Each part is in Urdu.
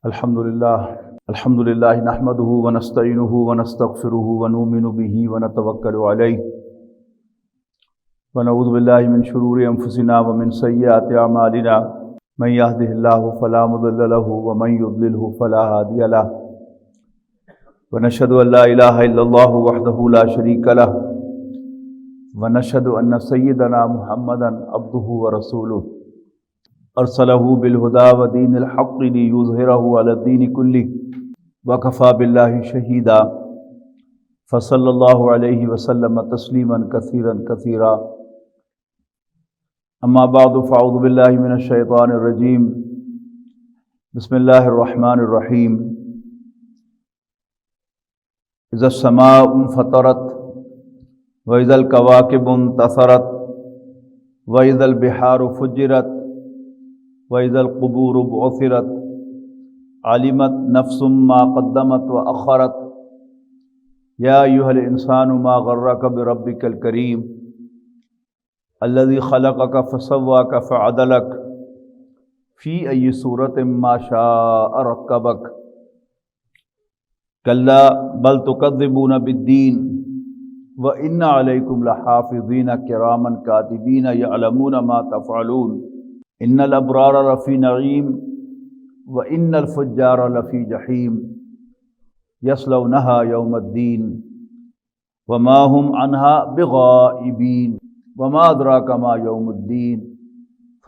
الحمد للہ نحمده ونستعینه ونستغفره ونؤمن به ونتوکل علیہ ونعوذ باللہ من شرور انفسنا ومن سیئات اعمالنا من يهده الله فلا مضل له ومن يضلل فلا هادي له ونشهد ان لا اله الا الله وحده لا شريك له ونشهد ان سيدنا محمدا عبده ورسوله ارسلہ بالہدی ودین الحق لیظہرہ علی الدین کلہ وکفی باللہ شہیدا فصلی اللہ علیہ وسلم تسلیما کثیرا کثیرا اما بعد فاعوذ باللہ من الشیطان الرجیم بسم اللہ الرحمن الرحیم اذا السماء انفطرت واذا الکواکب انتثرت واذا البحار فجرت وَإِذَا الْقُبُورُ بُعْثِرَتْ عَلِمَتْ نَفْسٌ مَّا قَدَّمَتْ وَأَخَّرَتْ يَا أَيُّهَا الْإِنسَانُ مَا غَرَّكَ بِرَبِّكَ الْكَرِيمِ الَّذِي خَلَقَكَ فَسَوَّاكَ فَعَدَلَكَ فِي أَيِّ صُورَةٍ مَّا شَاءَ رَكَّبَكَ كَلَّا بَلْ تُكَذِّبُونَ بِالدِّينِ وَإِنَّ عَلَيْكُمْ لَحَافِظِينَ كِرَامًا كَاتِبِينَ يَعْلَمُونَ مَا تَفْعَلُونَ ان الابرار لفی نعیم وان الفجار لفی جحیم یصلونہا یوم الدین وما هم عنها بغائبین وما ادراک ما یوم الدین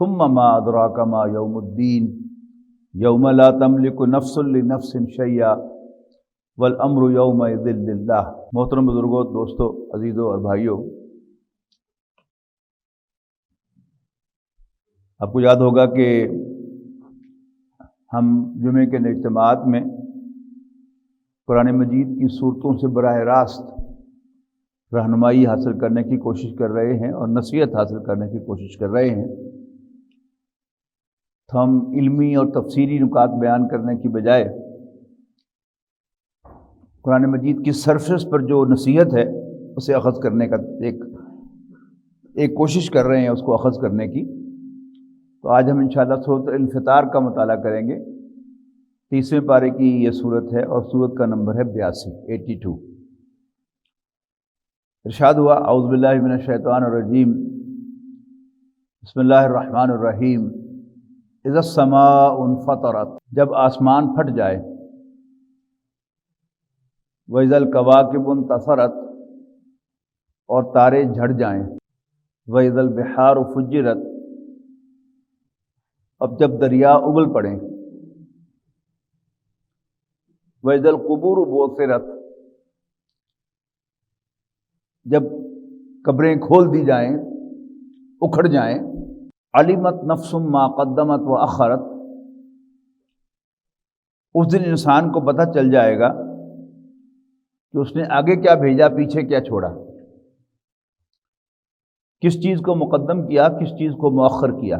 ثم ما ادراک ما یوم الدین یوم لا تملک نفس لنفس شیئا والامر یومئذ للہ۔ محترم بزرگوں، دوستوں، عزیزوں اور بھائیوں، آپ کو یاد ہوگا کہ ہم جمعے کے اجتماعات میں قرآن مجید کی صورتوں سے براہ راست رہنمائی حاصل کرنے کی کوشش کر رہے ہیں اور نصیحت حاصل کرنے کی کوشش کر رہے ہیں۔ تو ہم علمی اور تفسیری نکات بیان کرنے کی بجائے قرآن مجید کی سرفیس پر جو نصیحت ہے اسے اخذ کرنے کا ایک کوشش کر رہے ہیں، اس کو اخذ کرنے کی۔ تو آج ہم انشاءاللہ سورۃ الانفطار کا مطالعہ کریں گے۔ 30ویں پارے کی یہ سورت ہے اور سورت کا نمبر ہے 82۔ ارشاد ہوا، اعوذ باللہ من الشیطان الرجیم، بسم اللہ الرحمن الرحیم، اذا السماء انفطرت، جب آسمان پھٹ جائے، واذا الکواکب انتثرت، اور تارے جھڑ جائیں، واذا البحار فجرت، اب جب دریا ابل پڑیں، وَإِذَا الْقُبُورُ بُعْثِرَتْ، جب قبریں کھول دی جائیں، اکھڑ جائیں، عَلِمَتْ نَفْسٌ مَّا قَدَّمَتْ وَأَخَّرَتْ، اس دن انسان کو پتہ چل جائے گا کہ اس نے آگے کیا بھیجا، پیچھے کیا چھوڑا، کس چیز کو مقدم کیا، کس چیز کو مؤخر کیا۔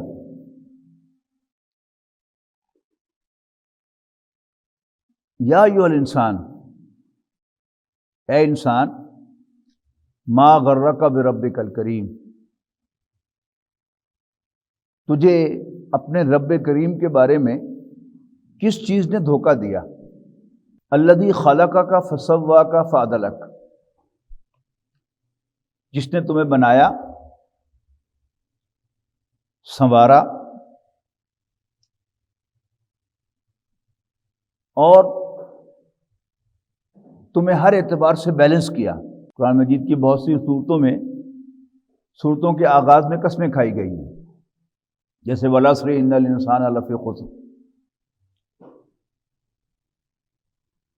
یا ایھا الانسان، اے انسان، ما غرک بربک الکریم، تجھے اپنے رب کریم کے بارے میں کس چیز نے دھوکہ دیا؟ الذی خلقک فسواک فعدلک، جس نے تمہیں بنایا، سنوارا اور تمہیں ہر اعتبار سے بیلنس کیا۔ قرآن مجید کی بہت سی صورتوں میں صورتوں کے آغاز میں قسمیں کھائی گئی ہیں، جیسے والعصر ان الانسان لفی خسر،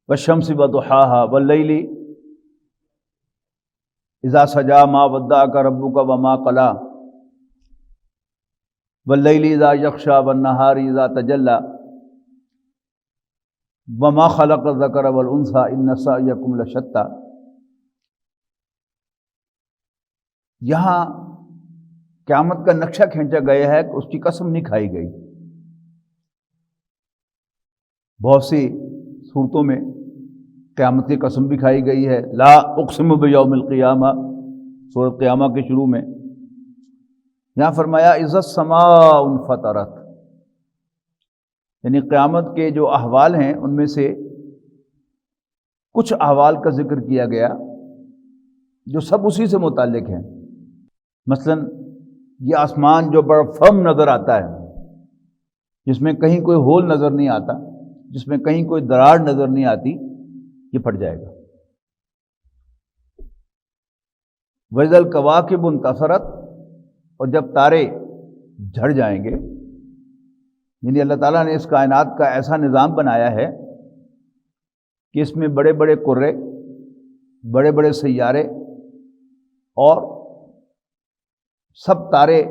والشمس وضحاها واللیل اذا سجا ما ودعک ربک وما قلی واللیل اذا یغشی والنہار اذا تجلی وما خلق الذکر والانثی ان سعیکم لشتی۔ یہاں قیامت کا نقشہ کھینچا گیا ہے کہ اس کی قسم نہیں کھائی گئی۔ بہت سی صورتوں میں قیامت کی قسم بھی کھائی گئی ہے، لا اقسم بیوم القیامہ، سورۃ قیامہ کے شروع میں۔ یہاں فرمایا اذا السماء انفطرت، یعنی قیامت کے جو احوال ہیں ان میں سے کچھ احوال کا ذکر کیا گیا جو سب اسی سے متعلق ہیں. مثلا یہ آسمان جو بڑا فرم نظر آتا ہے، جس میں کہیں کوئی ہول نظر نہیں آتا، جس میں کہیں کوئی دراڑ نظر نہیں آتی، یہ پھٹ جائے گا. وَإِذَا الْكَوَاكِبُ انتَثَرَتْ، اور جب تارے جھڑ جائیں گے، یعنی اللہ تعالیٰ نے اس کائنات کا ایسا نظام بنایا ہے کہ اس میں بڑے بڑے قرے، بڑے بڑے سیارے اور سب تارے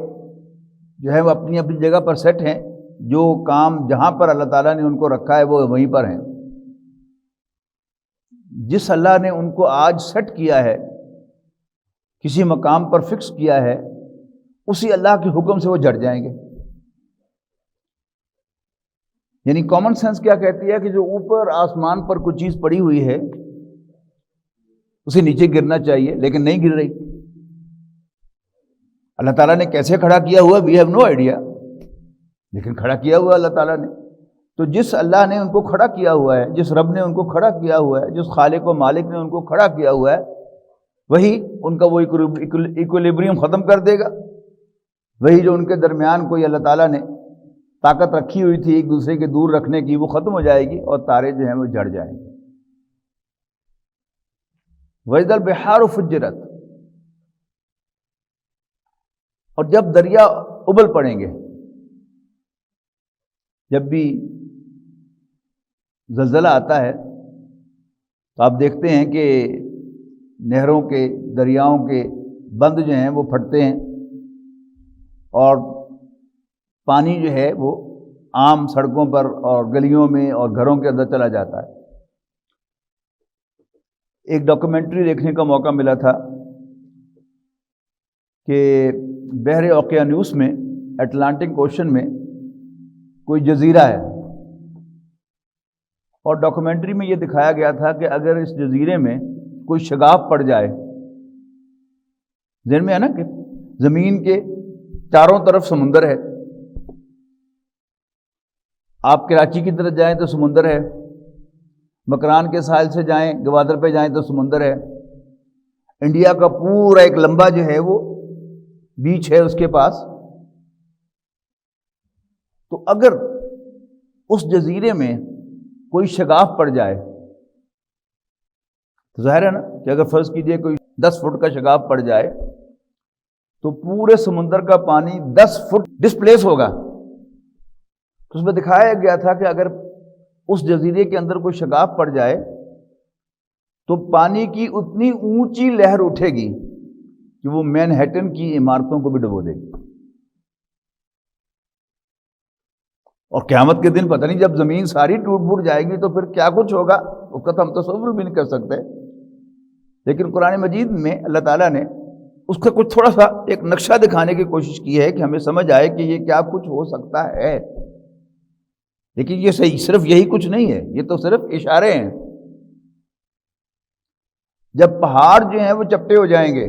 جو ہے وہ اپنی اپنی جگہ پر سیٹ ہیں. جو کام جہاں پر اللہ تعالیٰ نے ان کو رکھا ہے وہ وہیں پر ہیں. جس اللہ نے ان کو آج سیٹ کیا ہے، کسی مقام پر فکس کیا ہے، اسی اللہ کے حکم سے وہ جھڑ جائیں گے. یعنی کامن سینس کیا کہتی ہے کہ جو اوپر آسمان پر کوئی چیز پڑی ہوئی ہے اسے نیچے گرنا چاہیے، لیکن نہیں گر رہی. اللہ تعالیٰ نے کیسے کھڑا کیا ہوا وی ہیو نو آئیڈیا، لیکن کھڑا کیا ہوا اللہ تعالیٰ نے. تو جس اللہ نے ان کو کھڑا کیا ہوا ہے، جس رب نے ان کو کھڑا کیا ہوا ہے، جس خالق و مالک نے ان کو کھڑا کیا ہوا ہے، وہی ان کا وہ ایکولیبریم ختم کر دے گا. وہی جو ان کے درمیان کوئی اللہ تعالیٰ نے طاقت رکھی ہوئی تھی ایک دوسرے کے دور رکھنے کی، وہ ختم ہو جائے گی اور تارے جو ہیں وہ جھڑ جائیں گے. وَإِذَا الْبِحَارُ فُجِّرَتْ، اور جب دریا ابل پڑیں گے. جب بھی زلزلہ آتا ہے تو آپ دیکھتے ہیں کہ نہروں کے، دریاؤں کے بند جو ہیں وہ پھٹتے ہیں اور پانی جو ہے وہ عام سڑکوں پر اور گلیوں میں اور گھروں کے اندر چلا جاتا ہے. ایک ڈاکومنٹری دیکھنے کا موقع ملا تھا کہ بحر اوقیانوس میں، اٹلانٹک اوشن میں کوئی جزیرہ ہے، اور ڈاکومنٹری میں یہ دکھایا گیا تھا کہ اگر اس جزیرے میں کوئی شگاف پڑ جائے، ذہن میں ہے نا کہ زمین کے چاروں طرف سمندر ہے. آپ کراچی کی طرف جائیں تو سمندر ہے، مکران کے ساحل سے جائیں، گوادر پہ جائیں تو سمندر ہے. انڈیا کا پورا ایک لمبا جو ہے وہ بیچ ہے اس کے پاس. تو اگر اس جزیرے میں کوئی شگاف پڑ جائے تو ظاہر ہے نا کہ اگر فرض کیجئے کوئی 10 فٹ کا شگاف پڑ جائے تو پورے سمندر کا پانی 10 فٹ ڈسپلیس ہوگا. تو اس میں دکھایا گیا تھا کہ اگر اس جزیرے کے اندر کوئی شگاف پڑ جائے تو پانی کی اتنی اونچی لہر اٹھے گی کہ وہ مینہٹن کی عمارتوں کو بھی ڈبو دے گی. اور قیامت کے دن پتہ نہیں جب زمین ساری ٹوٹ پھوٹ جائے گی تو پھر کیا کچھ ہوگا، اس کا تو ہم تصور بھی نہیں کر سکتے. لیکن قرآن مجید میں اللہ تعالیٰ نے اس کا کچھ تھوڑا سا ایک نقشہ دکھانے کی کوشش کی ہے کہ ہمیں سمجھ آئے کہ یہ کیا کچھ ہو سکتا ہے. لیکن یہ صحیح صرف یہی کچھ نہیں ہے، یہ تو صرف اشارے ہیں. جب پہاڑ جو ہیں وہ چپٹے ہو جائیں گے،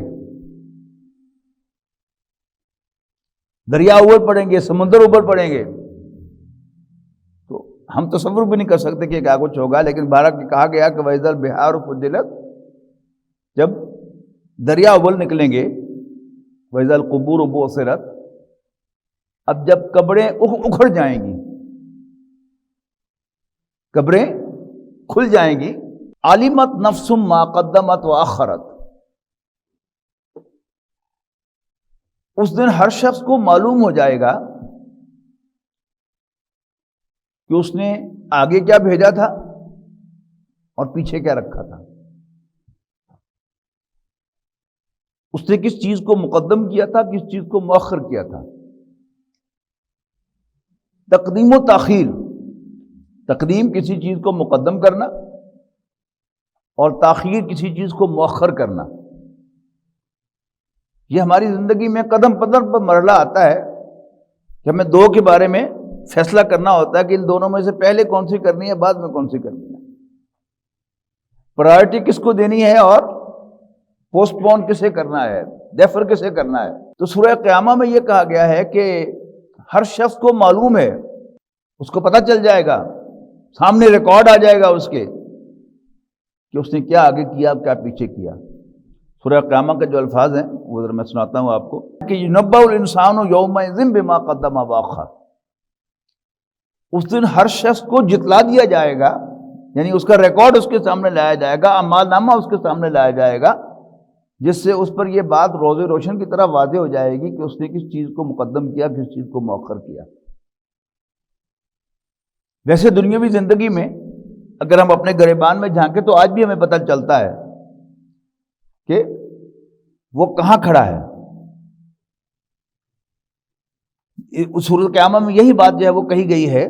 دریا اوپر پڑیں گے، سمندر اوپر پڑیں گے، تو ہم تصور بھی نہیں کر سکتے کہ کیا کچھ ہوگا. لیکن بہرحال کہا گیا کہ وَإِذَا الْبِحَارُ فُجِّرَتْ، جب دریا ابل نکلیں گے. وَإِذَا الْقُبُورُ بُعْثِرَتْ، اب جب قبریں اکھڑ جائیں گی، قبریں کھل جائیں گی. عَلِمَتْ نَفْسٌ مَا قَدَّمَتْ وَأَخَّرَتْ، اس دن ہر شخص کو معلوم ہو جائے گا کہ اس نے آگے کیا بھیجا تھا اور پیچھے کیا رکھا تھا. اس نے کس چیز کو مقدم کیا تھا، کس چیز کو مؤخر کیا تھا. تقدیم و تاخیر، تقدیم کسی چیز کو مقدم کرنا اور تاخیر کسی چیز کو مؤخر کرنا. یہ ہماری زندگی میں قدم قدم پر مرحلہ آتا ہے کہ ہمیں دو کے بارے میں فیصلہ کرنا ہوتا ہے کہ ان دونوں میں سے پہلے کون سی کرنی ہے، بعد میں کون سی کرنی ہے، پرائرٹی کس کو دینی ہے اور پوسٹ پون کسے کرنا ہے، ڈیفر کسے کرنا ہے. تو سورہ قیامہ میں یہ کہا گیا ہے کہ ہر شخص کو معلوم ہے اس کو پتہ چل جائے گا، سامنے ریکارڈ آ جائے گا اس کے کہ اس نے کیا آگے کیا، کیا پیچھے کیا۔ سورہ قیامہ کے جو الفاظ ہیں وہ ذرا میں سناتا ہوں آپ کو کہ يُنَبَّأُ الْإِنسَانُ يَوْمَئِذٍ بِمَا قَدَّمَ وَأَخَّرَ، اس دن ہر شخص کو جتلا دیا جائے گا، یعنی اس کا ریکارڈ اس کے سامنے لایا جائے گا، اعمال نامہ اس کے سامنے لایا جائے گا، جس سے اس پر یہ بات روز روشن کی طرح واضح ہو جائے گی کہ اس نے کس چیز کو مقدم کیا، کس چیز کو مؤخر کیا۔ ویسے دنیاوی زندگی میں اگر ہم اپنے گریبان میں جھانکیں تو آج بھی ہمیں پتہ چلتا ہے کہ وہ کہاں کھڑا ہے۔ سورۃ قیامہ میں یہی بات جو ہے وہ کہی گئی ہے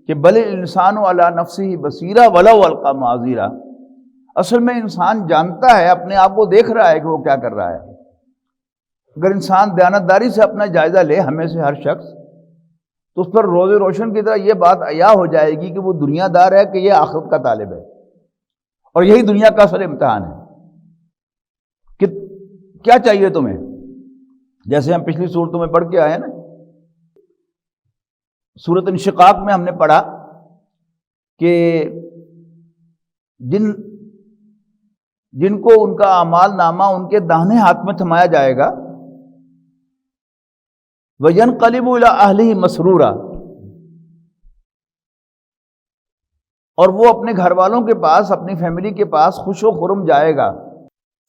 کہ بل الانسان علی نفسہ بصیرہ ولو القی معاذیرہ، اصل میں انسان جانتا ہے، اپنے آپ کو دیکھ رہا ہے کہ وہ کیا کر رہا ہے۔ اگر انسان دیانتداری سے اپنا جائزہ لے، ہمیں سے ہر شخص، تو اس پر روز روشن کی طرح یہ بات عیاں ہو جائے گی کہ وہ دنیا دار ہے کہ یہ آخرت کا طالب ہے، اور یہی دنیا کا اصل امتحان ہے کہ کیا چاہیے تمہیں۔ جیسے ہم پچھلی صورتوں میں پڑھ کے آئے ہیں نا، سورۃ انشقاق میں ہم نے پڑھا کہ جن کو ان کا اعمال نامہ ان کے داہنے ہاتھ میں تھمایا جائے گا، وَيَنْقَلِبُ إِلَىٰ أَهْلِهِ مَسْرُورًا، اور وہ اپنے گھر والوں کے پاس، اپنی فیملی کے پاس خوش و خرم جائے گا۔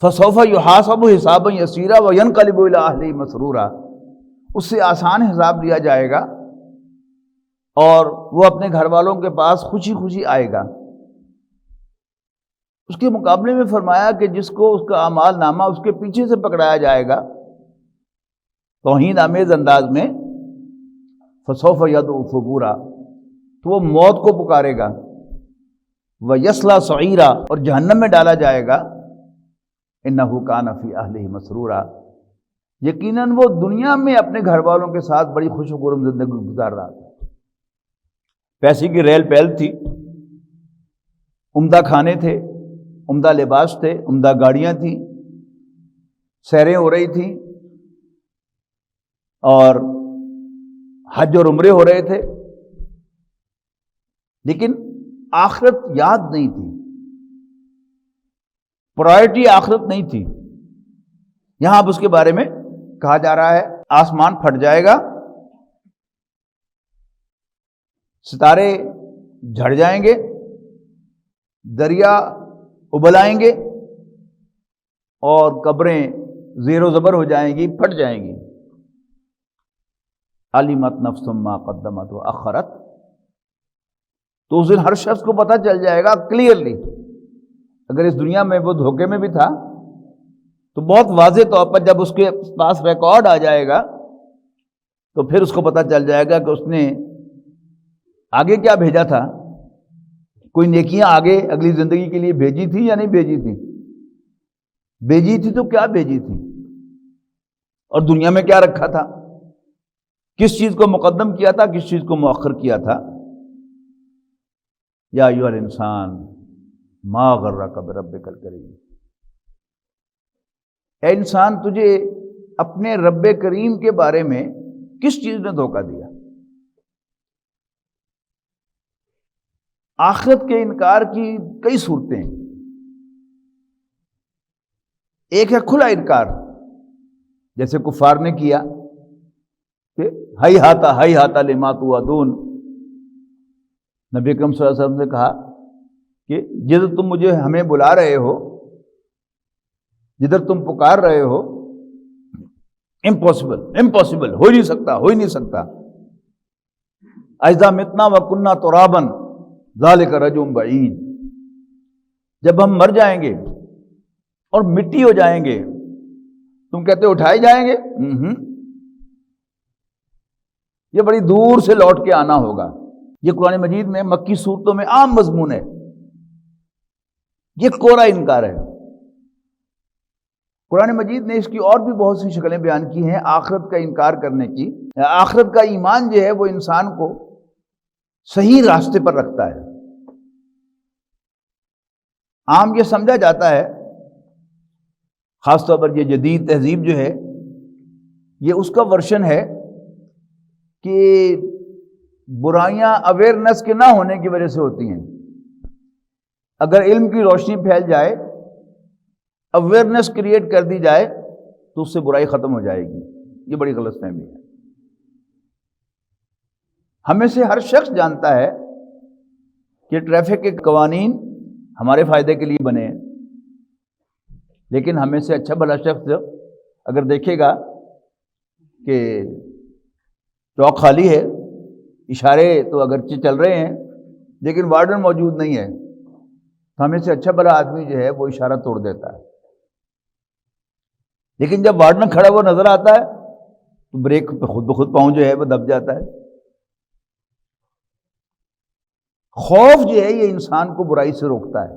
فَسَوْفَ يُحَاسَبُ حِسَابًا يَسِيرًا وَيَنْقَلِبُ إِلَىٰ أَهْلِهِ مَسْرُورًا، اس سے آسان حساب لیا جائے گا اور وہ اپنے گھر والوں کے پاس خوشی خوشی آئے گا۔ اس کے مقابلے میں فرمایا کہ جس کو اس کا اعمال نامہ اس کے پیچھے سے پکڑایا جائے گا توہین آمیز انداز میں، فسوف یدعو ثبورا، تو وہ موت کو پکارے گا، ویصلی سعیرا، اور جہنم میں ڈالا جائے گا، انہ کان فی اہلہ مسرورا، یقیناً وہ دنیا میں اپنے گھر والوں کے ساتھ بڑی خوش و خرم زندگی گزار رہا تھا۔ پیسے کی ریل پیل تھی، عمدہ کھانے تھے، عمدہ لباس تھے، عمدہ گاڑیاں تھیں، سیریں ہو رہی تھیں، اور حج اور عمرے ہو رہے تھے، لیکن آخرت یاد نہیں تھی، پرائرٹی آخرت نہیں تھی۔ یہاں اب اس کے بارے میں کہا جا رہا ہے آسمان پھٹ جائے گا، ستارے جھڑ جائیں گے، دریا ابل آئیں گے، اور قبریں زیر و زبر ہو جائیں گی، پھٹ جائیں گی۔ علمت نفس ما قدمت واخرت، تو اس دن ہر شخص کو پتہ چل جائے گا کلیئرلی۔ اگر اس دنیا میں وہ دھوکے میں بھی تھا تو بہت واضح طور پر جب اس کے پاس ریکارڈ آ جائے گا تو پھر اس کو پتہ چل جائے گا کہ اس نے آگے کیا بھیجا تھا، کوئی نیکیاں آگے اگلی زندگی کے لیے بھیجی تھی یا نہیں بھیجی تھی، بھیجی تھی تو کیا بھیجی تھی، اور دنیا میں کیا رکھا تھا، کس چیز کو مقدم کیا تھا، کس چیز کو مؤخر کیا تھا۔ یا ایھا الانسان ما غرک بربک الکریم، اے انسان تجھے اپنے رب کریم کے بارے میں کس چیز نے دھوکہ دیا۔ آخرت کے انکار کی کئی صورتیں ہیں۔ ایک ہے کھلا انکار، جیسے کفار نے کیا کہ ہی ہاتا لما توعدون، نبی اکرم صلی اللہ علیہ وسلم نے کہا کہ جدھر تم مجھے ہمیں بلا رہے ہو، جدھر تم پکار رہے ہو، امپاسبل، ہو ہی نہیں سکتا۔ اذا متنا وکنا ترابا ذالک رجعٌ بعید، جب ہم مر جائیں گے اور مٹی ہو جائیں گے، تم کہتے ہو اٹھائے جائیں گے، یہ بڑی دور سے لوٹ کے آنا ہوگا۔ یہ قرآن مجید میں مکی صورتوں میں عام مضمون ہے، یہ کوڑا انکار ہے۔ قرآن مجید نے اس کی اور بھی بہت سی شکلیں بیان کی ہیں آخرت کا انکار کرنے کی۔ آخرت کا ایمان جو ہے وہ انسان کو صحیح راستے پر رکھتا ہے۔ عام یہ سمجھا جاتا ہے، خاص طور پر یہ جدید تہذیب جو ہے، یہ اس کا ورژن ہے کہ برائیاں اویئرنیس کے نہ ہونے کی وجہ سے ہوتی ہیں۔ اگر علم کی روشنی پھیل جائے، اویئرنیس کریٹ کر دی جائے تو اس سے برائی ختم ہو جائے گی۔ یہ بڑی غلط فہمی ہے۔ ہمیں سے ہر شخص جانتا ہے کہ ٹریفک کے قوانین ہمارے فائدے کے لیے بنے ہیں، لیکن ہمیں سے اچھا بھلا شخص اگر دیکھے گا کہ چوک خالی ہے، اشارے تو اگرچہ چل رہے ہیں لیکن وارڈن موجود نہیں ہے، تو ہمیں سے اچھا بھلا آدمی جو ہے وہ اشارہ توڑ دیتا ہے۔ لیکن جب وارڈن کھڑا ہوا نظر آتا ہے تو بریک پہ خود بخود پاؤں جو ہے وہ دب جاتا ہے۔ خوف جو ہے یہ انسان کو برائی سے روکتا ہے،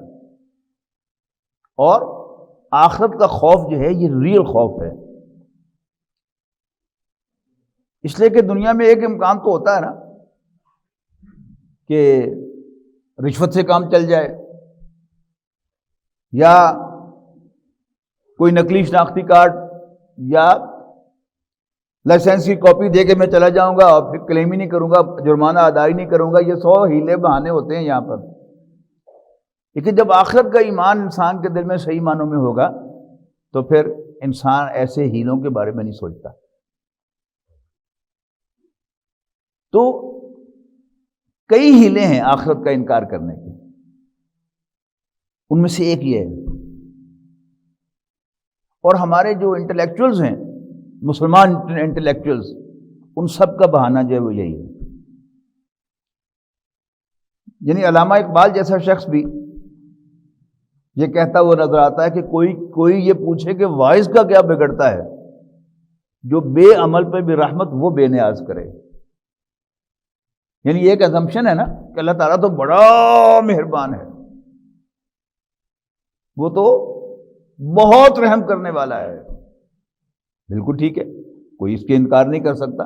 اور آخرت کا خوف جو ہے یہ ریئل خوف ہے۔ اس لیے کہ دنیا میں ایک امکان تو ہوتا ہے نا کہ رشوت سے کام چل جائے، یا کوئی نقلی شناختی کارڈ یا لائسنس کی کاپی دے کے میں چلا جاؤں گا اور پھر کلیم ہی نہیں کروں گا، جرمانہ ادائی نہیں کروں گا۔ یہ 100 ہیلے بہانے ہوتے ہیں یہاں پر۔ لیکن جب آخرت کا ایمان انسان کے دل میں صحیح معنوں میں ہوگا تو پھر انسان ایسے ہیلوں کے بارے میں نہیں سوچتا۔ تو کئی ہیلے ہیں آخرت کا انکار کرنے کے، ان میں سے ایک یہ ہے۔ اور ہمارے جو انٹلیکچوئلز ہیں، مسلمان انٹلیکچوئلز، ان سب کا بہانہ جو ہے وہ یہی ہے۔ یعنی علامہ اقبال جیسا شخص بھی یہ کہتا ہوا نظر آتا ہے کہ کوئی یہ پوچھے کہ وائز کا کیا بگڑتا ہے، جو بے عمل پہ بھی رحمت وہ بے نیاز کرے۔ یعنی یہ ایک اسمپشن ہے نا کہ اللہ تعالیٰ تو بڑا مہربان ہے، وہ تو بہت رحم کرنے والا ہے۔ بالکل ٹھیک ہے، کوئی اس کے انکار نہیں کر سکتا۔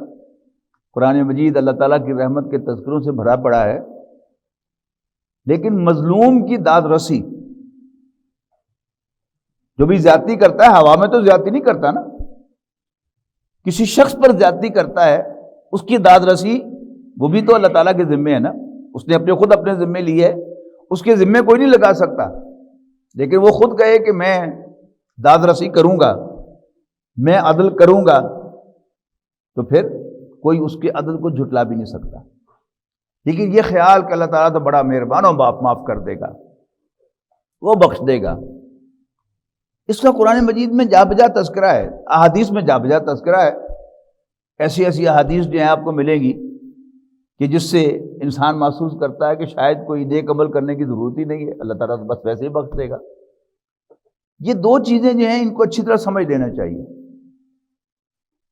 قرآن مجید اللہ تعالیٰ کی رحمت کے تذکروں سے بھرا پڑا ہے، لیکن مظلوم کی داد رسی، جو بھی زیادتی کرتا ہے، ہوا میں تو زیادتی نہیں کرتا نا، کسی شخص پر زیادتی کرتا ہے، اس کی داد رسی وہ بھی تو اللہ تعالیٰ کے ذمے ہے نا، اس نے خود اپنے ذمے لی ہے، اس کے ذمے کوئی نہیں لگا سکتا۔ لیکن وہ خود کہے کہ میں داد رسی کروں گا، میں عدل کروں گا، تو پھر کوئی اس کے عدل کو جھٹلا بھی نہیں سکتا۔ لیکن یہ خیال کہ اللہ تعالیٰ تو بڑا مہربان اور معاف کر دے گا، وہ بخش دے گا، اس کا قرآن مجید میں جا بجا تذکرہ ہے، احادیث میں جا بجا تذکرہ ہے۔ ایسی احادیث جو ہیں آپ کو ملیں گی کہ جس سے انسان محسوس کرتا ہے کہ شاید کوئی نیک عمل کرنے کی ضرورت ہی نہیں ہے، اللہ تعالیٰ تو بس ویسے ہی بخش دے گا۔ یہ دو چیزیں جو ہیں ان کو اچھی طرح سمجھ لینا چاہیے۔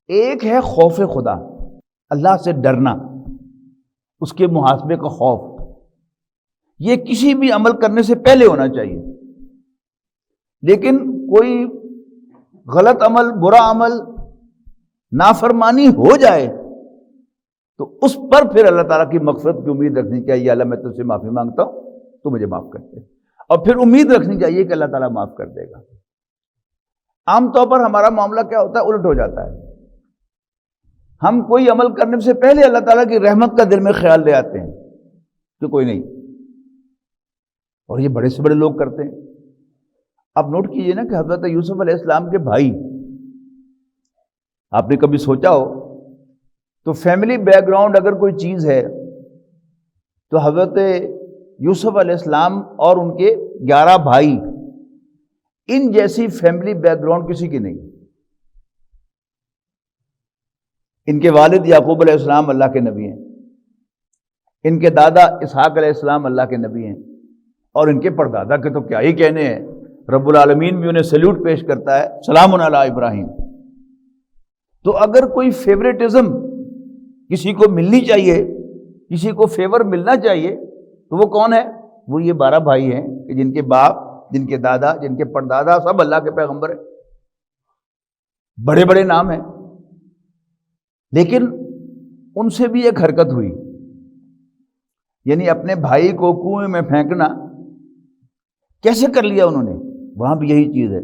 ایک ہے خوف خدا، اللہ سے ڈرنا، اس کے محاسبے کا خوف، یہ کسی بھی عمل کرنے سے پہلے ہونا چاہیے۔ لیکن کوئی غلط عمل، برا عمل، نافرمانی ہو جائے تو اس پر پھر اللہ تعالیٰ کی مغفرت کی امید رکھنی چاہیے۔ اللہ میں تجھ سے معافی مانگتا ہوں، تو مجھے معاف کر دے، اور پھر امید رکھنی چاہیے کہ اللہ تعالیٰ معاف کر دے گا۔ عام طور پر ہمارا معاملہ کیا ہوتا ہے؟ الٹ ہو جاتا ہے۔ ہم کوئی عمل کرنے سے پہلے اللہ تعالیٰ کی رحمت کا دل میں خیال لے آتے ہیں کہ کوئی نہیں، اور یہ بڑے سے بڑے لوگ کرتے ہیں۔ آپ نوٹ کیجئے نا کہ حضرت یوسف علیہ السلام کے بھائی، آپ نے کبھی سوچا ہو تو فیملی بیک گراؤنڈ اگر کوئی چیز ہے تو حضرت یوسف علیہ السلام اور ان کے 11 بھائی، ان جیسی فیملی بیک گراؤنڈ کسی کی نہیں۔ ان کے والد یعقوب علیہ السلام اللہ کے نبی ہیں، ان کے دادا اسحاق علیہ السلام اللہ کے نبی ہیں، اور ان کے پردادا کے تو کیا ہی کہنے ہیں، رب العالمین بھی انہیں سلیوٹ پیش کرتا ہے، سلام علی ابراہیم۔ تو اگر کوئی فیوریٹزم کسی کو ملنی چاہیے، کسی کو فیور ملنا چاہیے، تو وہ کون ہے؟ وہ یہ 12 بھائی ہیں کہ جن کے باپ، جن کے دادا، جن کے پردادا سب اللہ کے پیغمبر ہیں، بڑے بڑے نام ہیں۔ لیکن ان سے بھی ایک حرکت ہوئی، یعنی اپنے بھائی کو کنویں میں پھینکنا کیسے کر لیا انہوں نے؟ وہاں بھی یہی چیز ہے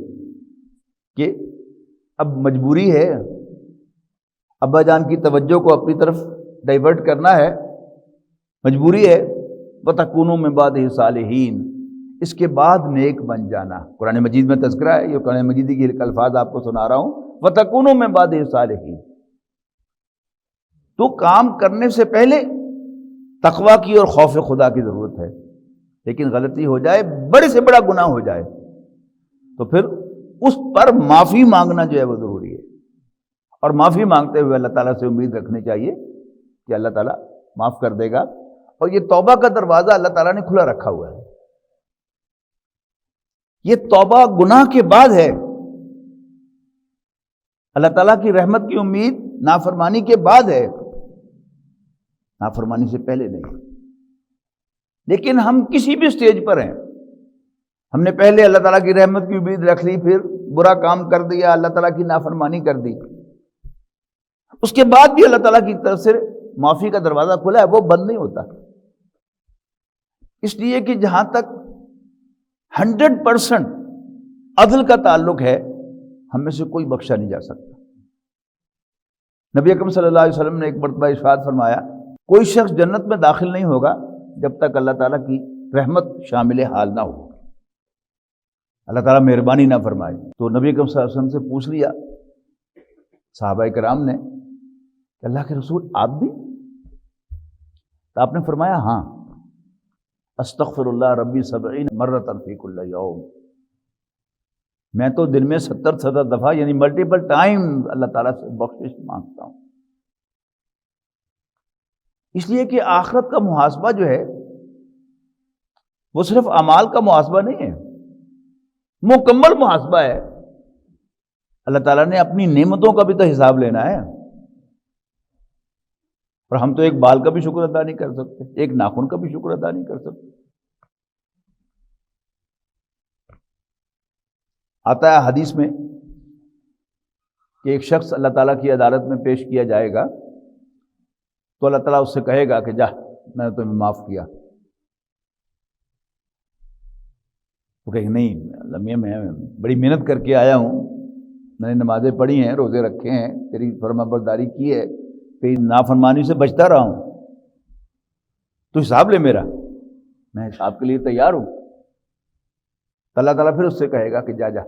کہ اب مجبوری ہے، ابا جان کی توجہ کو اپنی طرف ڈائیورٹ کرنا ہے، مجبوری ہے، وَتَكُونُوا مِن بَعْدِهِ صَالِحِينَ، اس کے بعد نیک بن جانا۔ قرآن مجید میں تذکرہ ہے، یہ قرآن مجید کے الفاظ آپ کو سنا رہا ہوں، وَتَكُونُوا مِن بَعْدِهِ صَالِحِينَ۔ تو کام کرنے سے پہلے تقویٰ کی اور خوف خدا کی ضرورت ہے، لیکن غلطی ہو جائے، بڑے سے بڑا گناہ ہو جائے تو پھر اس پر معافی مانگنا جو ہے وہ ضروری ہے، اور معافی مانگتے ہوئے اللہ تعالیٰ سے امید رکھنی چاہیے کہ اللہ تعالیٰ معاف کر دے گا، اور یہ توبہ کا دروازہ اللہ تعالیٰ نے کھلا رکھا ہوا ہے۔ یہ توبہ گناہ کے بعد ہے، اللہ تعالیٰ کی رحمت کی امید نافرمانی کے بعد ہے، نافرمانی سے پہلے نہیں۔ لیکن ہم کسی بھی سٹیج پر ہیں، ہم نے پہلے اللہ تعالیٰ کی رحمت کی امید رکھ لی، پھر برا کام کر دیا، اللہ تعالیٰ کی نافرمانی کر دی، اس کے بعد بھی اللہ تعالیٰ کی طرف سے معافی کا دروازہ کھلا ہے، وہ بند نہیں ہوتا، اس لیے کہ جہاں تک 100% عدل کا تعلق ہے، ہم میں سے کوئی بخشا نہیں جا سکتا۔ نبی اکرم صلی اللہ علیہ وسلم نے ایک مرتبہ ارشاد فرمایا، کوئی شخص جنت میں داخل نہیں ہوگا جب تک اللہ تعالیٰ کی رحمت شامل حال نہ ہو، اللہ تعالیٰ مہربانی نہ فرمائے۔ تو نبی اکرم صلی اللہ علیہ وسلم سے پوچھ لیا صحابہ کرام نے کہ اللہ کے رسول آپ بھی؟ تو آپ نے فرمایا ہاں، استغفر اللہ ربی 70 مرۃ فی کل یوم، میں تو دن میں 70 دفعہ یعنی ملٹیپل ٹائم اللہ تعالیٰ سے بخشش مانگتا ہوں۔ اس لیے کہ آخرت کا محاسبہ جو ہے وہ صرف اعمال کا محاسبہ نہیں ہے، مکمل محاسبہ ہے۔ اللہ تعالیٰ نے اپنی نعمتوں کا بھی تو حساب لینا ہے، اور ہم تو ایک بال کا بھی شکر ادا نہیں کر سکتے، ایک ناخن کا بھی شکر ادا نہیں کر سکتے۔ آتا ہے حدیث میں کہ ایک شخص اللہ تعالیٰ کی عدالت میں پیش کیا جائے گا تو اللہ تعالیٰ اس سے کہے گا کہ جا، میں نے تمہیں معاف کیا۔ وہ کہے نہیں اللہ میاں، میں بڑی محنت کر کے آیا ہوں، میں نے نمازیں پڑھی ہیں، روزے رکھے ہیں، تیری فرما برداری کی ہے، تیری نافرمانی سے بچتا رہا ہوں، تو حساب لے میرا، میں حساب کے لیے تیار ہوں۔ تو اللہ تعالیٰ پھر اس سے کہے گا کہ جا جا،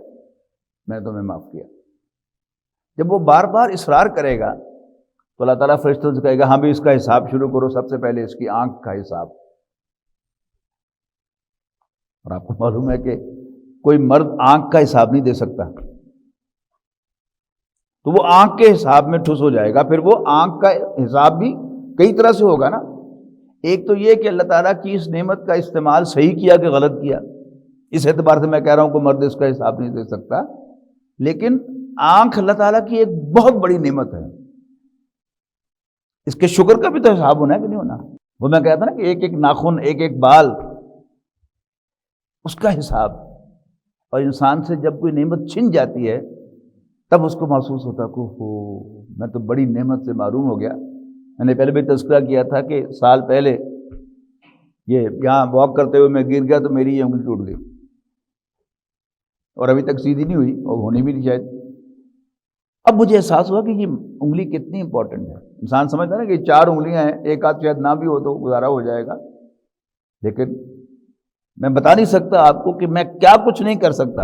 میں نے تمہیں معاف کیا۔ جب وہ بار بار اصرار کرے گا تو اللہ تعالیٰ فرشتوں سے کہے گا ہاں بھی اس کا حساب شروع کرو، سب سے پہلے اس کی آنکھ کا حساب۔ اور آپ کو معلوم ہے کہ کوئی مرد آنکھ کا حساب نہیں دے سکتا، تو وہ آنکھ کے حساب میں ٹھس ہو جائے گا۔ پھر وہ آنکھ کا حساب بھی کئی طرح سے ہوگا نا، ایک تو یہ کہ اللہ تعالیٰ کی اس نعمت کا استعمال صحیح کیا کہ غلط کیا، اس اعتبار سے میں کہہ رہا ہوں کہ مرد اس کا حساب نہیں دے سکتا، لیکن آنکھ اللہ تعالیٰ کی ایک بہت بڑی نعمت ہے، اس کے شکر کا بھی تو حساب ہونا ہے کہ نہیں ہونا۔ وہ میں کہتا نا کہ ایک ایک ناخن، ایک ایک بال، اس کا حساب۔ اور انسان سے جب کوئی نعمت چھن جاتی ہے تب اس کو محسوس ہوتا کہ میں تو بڑی نعمت سے محروم ہو گیا۔ میں نے پہلے بھی تذکرہ کیا تھا کہ سال پہلے یہ یہاں واک کرتے ہوئے میں گر گیا تو میری یہ انگلی ٹوٹ گئی، اور ابھی تک سیدھی نہیں ہوئی اور ہونی بھی نہیں شاید۔ اب مجھے احساس ہوا کہ یہ انگلی کتنی امپورٹنٹ ہے۔ انسان سمجھتا ہے نا کہ 4 انگلیاں ہیں، ایک آدھ شاید نہ بھی ہو تو گزارا ہو جائے گا، لیکن میں بتا نہیں سکتا آپ کو کہ میں کیا کچھ نہیں کر سکتا۔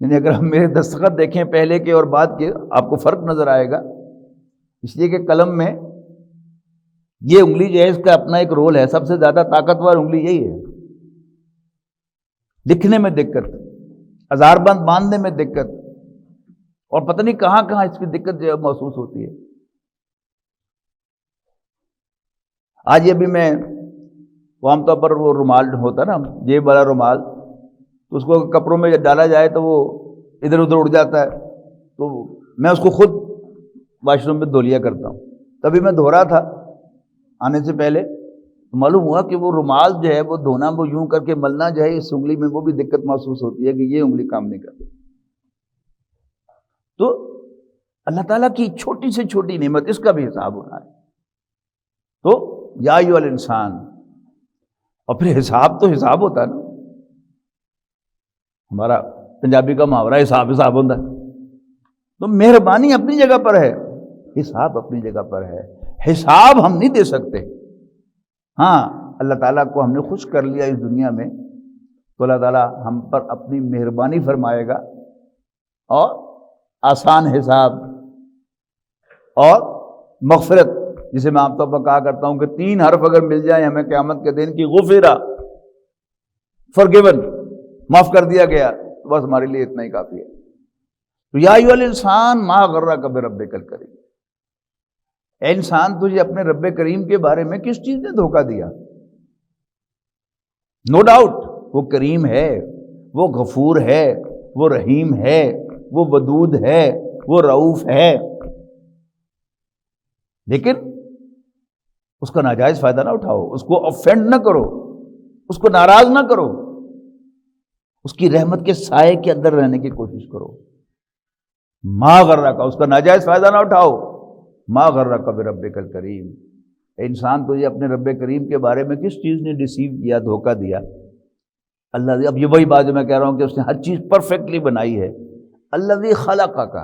یعنی اگر ہم میرے دستخط دیکھیں پہلے کے اور بعد کے، آپ کو فرق نظر آئے گا، اس لیے کہ قلم میں یہ انگلی جو ہے اس کا اپنا ایک رول ہے، سب سے زیادہ طاقتور انگلی یہی ہے۔ لکھنے میں دقت، ہزار بند باندھنے میں دقت، اور پتہ نہیں کہاں کہاں اس کی دقت جو ہے محسوس ہوتی ہے۔ آج یہ بھی میں عام طور پر وہ رومال ہوتا ہے نا، جیب والا رومال، تو اس کو کپڑوں میں ڈالا جائے تو وہ ادھر ادھر اڑ جاتا ہے، تو میں اس کو خود واش روم میں دھو لیا کرتا ہوں۔ تبھی میں دھو رہا تھا آنے سے پہلے، تو معلوم ہوا کہ وہ رومال جو ہے وہ دھونا، وہ یوں کر کے ملنا جو ہے اس انگلی میں، وہ بھی دقت محسوس ہوتی ہے کہ یہ انگلی کام نہیں کرتی۔ تو اللہ تعالیٰ کی چھوٹی سے چھوٹی نعمت، اس کا بھی حساب ہونا ہے۔ تو یا ایھا الانسان، اور پھر حساب تو حساب ہوتا ہے نا، ہمارا پنجابی کا محاورہ حساب حساب ہوتا ہے۔ تو مہربانی اپنی جگہ پر ہے، حساب اپنی جگہ پر ہے، حساب ہم نہیں دے سکتے. ہاں اللہ تعالیٰ کو ہم نے خوش کر لیا اس دنیا میں تو اللہ تعالیٰ ہم پر اپنی مہربانی فرمائے گا اور آسان حساب اور مغفرت، جسے میں عام طور پر کہا کرتا ہوں کہ 3 حرف اگر مل جائیں ہمیں قیامت کے دن کی غفرہ، forgiven، معاف کر دیا گیا، تو بس ہمارے لیے اتنا ہی کافی ہے. تو یا ایھا الانسان ما غرک بربک الکریم، اے انسان تجھے اپنے رب کریم کے بارے میں کس چیز نے دھوکہ دیا؟ نو ڈاؤٹ وہ کریم ہے، وہ غفور ہے، وہ رحیم ہے، وہ ودود ہے، وہ رؤوف ہے، لیکن اس کا ناجائز فائدہ نہ اٹھاؤ، اس کو آفینڈ نہ کرو، اس کو ناراض نہ کرو، اس کی رحمت کے سائے کے اندر رہنے کی کوشش کرو. ما غرک، اس کا ناجائز فائدہ نہ اٹھاؤ. ما غرک بربک الکریم، اے انسان تجھے اپنے رب کریم کے بارے میں کس چیز نے ڈیسیو کیا، دھوکہ دیا؟ اللہ، اب یہ وہی بات جو میں کہہ رہا ہوں کہ اس نے ہر چیز پرفیکٹلی بنائی ہے. الذی خلقک،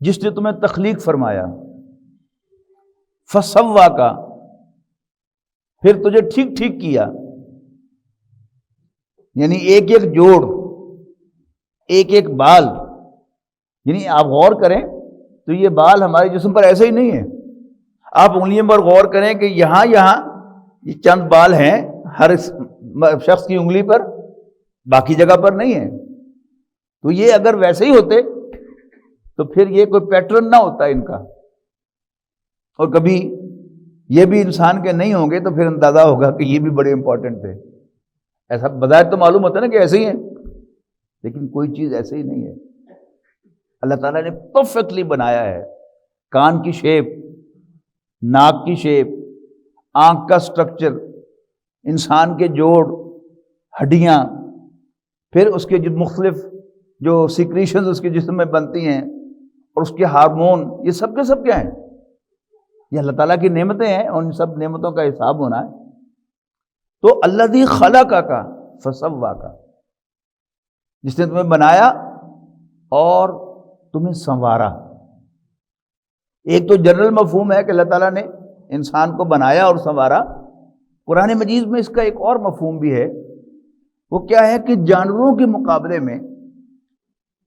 جس نے تمہیں تخلیق فرمایا، فسواک، پھر تجھے ٹھیک ٹھیک کیا، یعنی ایک ایک جوڑ، ایک ایک بال. یعنی آپ غور کریں تو یہ بال ہمارے جسم پر ایسے ہی نہیں ہیں. آپ انگلیوں پر غور کریں کہ یہاں یہ چند بال ہیں ہر شخص کی انگلی پر، باقی جگہ پر نہیں ہیں. تو یہ اگر ویسے ہی ہوتے تو پھر یہ کوئی پیٹرن نہ ہوتا ان کا، اور کبھی یہ بھی انسان کے نہیں ہوں گے تو پھر اندازہ ہوگا کہ یہ بھی بڑے امپورٹنٹ تھے. ایسا بظاہر تو معلوم ہوتا ہے نا کہ ایسے ہی ہیں، لیکن کوئی چیز ایسے ہی نہیں ہے. اللہ تعالیٰ نے پرفیکٹلی بنایا ہے. کان کی شیپ، ناک کی شیپ، آنکھ کا سٹرکچر، انسان کے جوڑ، ہڈیاں، پھر اس کے جو مختلف جو سیکریشنز اس کے جسم میں بنتی ہیں اور اس کے ہارمون، یہ سب کے سب کیا ہیں؟ یہ اللہ تعالیٰ کی نعمتیں ہیں، اور ان سب نعمتوں کا حساب ہونا ہے. تو الذی خلقک فسواک، جس نے تمہیں بنایا اور تمہیں سنوارا. ایک تو جنرل مفہوم ہے کہ اللہ تعالیٰ نے انسان کو بنایا اور سنوارا. قرآن مجید میں اس کا ایک اور مفہوم بھی ہے. وہ کیا ہے کہ جانوروں کے مقابلے میں